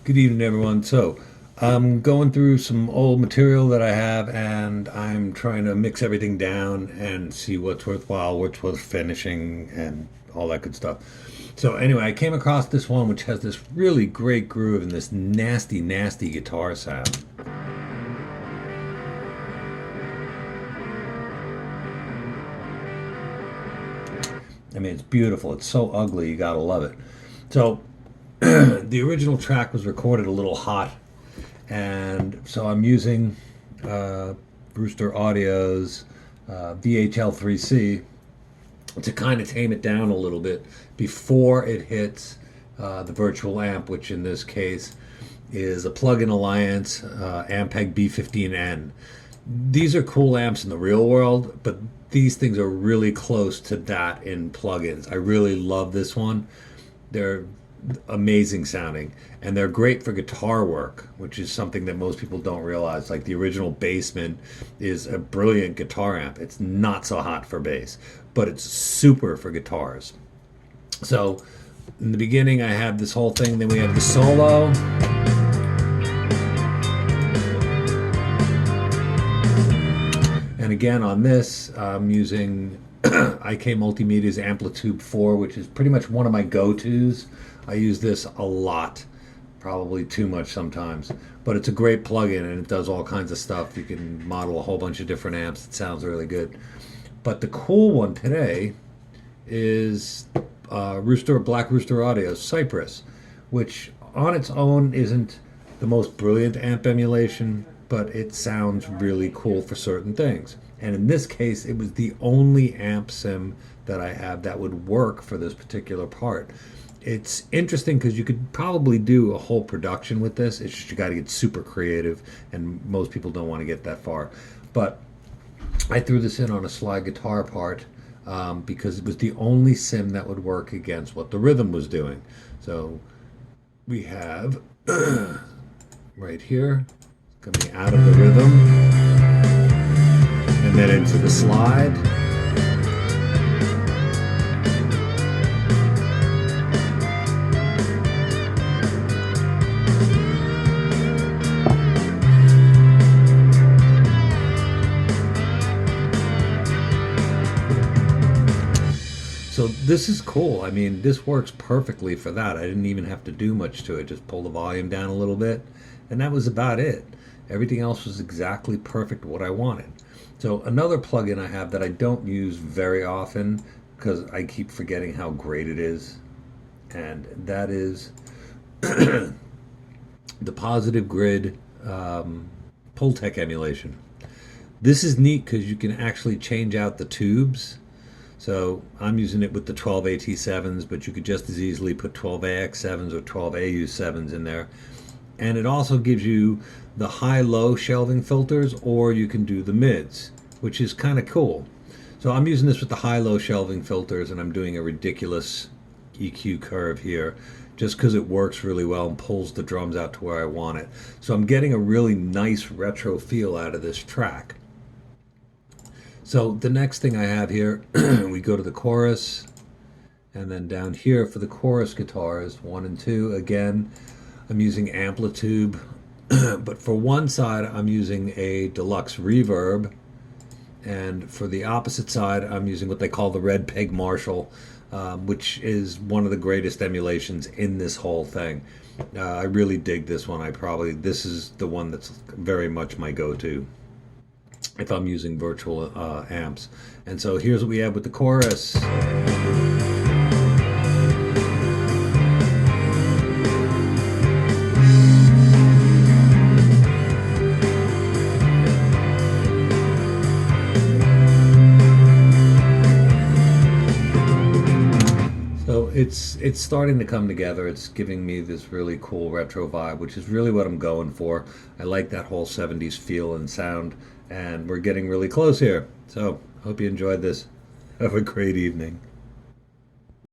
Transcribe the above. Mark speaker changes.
Speaker 1: Good evening, everyone. So, I'm going through some old material that I have, and I'm trying to mix everything down and see what's worthwhile, what's worth finishing, and all that good stuff. So, anyway, I came across this one which has this really great groove and this nasty, nasty guitar sound. I mean, it's beautiful. It's so ugly, you gotta love it. So, the original track was recorded a little hot, and so I'm using uh, Rooster Audio's VHL3C to kind of tame it down a little bit before it hits the virtual amp, which in this case is a Plug-in Alliance Ampeg B15N. These are cool amps in the real world, but these things are really close to that in plugins. I really love this one. They're amazing sounding, and they're great for guitar work, which is something that most people don't realize. Like, the original Bassman is a brilliant guitar amp. It's not so hot for bass, but it's super for guitars. So in the beginning I have this whole thing, then we have the solo, and again on this I'm using IK Multimedia's Amplitube 4, which is pretty much one of my go-tos. I use this a lot, probably too much sometimes, but it's a great plug-in and it does all kinds of stuff. You can model a whole bunch of different amps. It sounds really good. But the cool one today is Black Rooster Audio's Cypress, which on its own isn't the most brilliant amp emulation, but it sounds really cool for certain things. And in this case, it was the only amp sim that I have that would work for this particular part. It's interesting because you could probably do a whole production with this. It's just you got to get super creative, and most people don't want to get that far. But I threw this in on a slide guitar part because it was the only sim that would work against what the rhythm was doing. So we have right here coming out of the rhythm and then into the slide. So this is cool. I mean, this works perfectly for that. I didn't even have to do much to it. Just pull the volume down a little bit, and that was about it. Everything else was exactly perfect what I wanted. So another plugin I have that I don't use very often because I keep forgetting how great it is, and that is the Positive Grid Pultec emulation. This is neat because you can actually change out the tubes. So I'm using it with the 12AT7s, but you could just as easily put 12AX7s or 12AU7s in there. And it also gives you the high-low shelving filters, or you can do the mids, which is kind of cool. So I'm using this with the high-low shelving filters, and I'm doing a ridiculous EQ curve here just because it works really well and pulls the drums out to where I want it. So I'm getting a really nice retro feel out of this track. So the next thing I have here, we go to the chorus, and then down here for the chorus guitars, 1 and 2, again, I'm using Amplitube, but for one side I'm using a deluxe reverb, and for the opposite side I'm using what they call the Red Peg Marshall, which is one of the greatest emulations in this whole thing. I really dig this one. This is the one that's very much my go-to if I'm using virtual amps. And so here's what we have with the chorus. So it's starting to come together. It's giving me this really cool retro vibe, which is really what I'm going for. I like that whole 70s feel and sound, and we're getting really close here. So hope you enjoyed this. Have a great evening.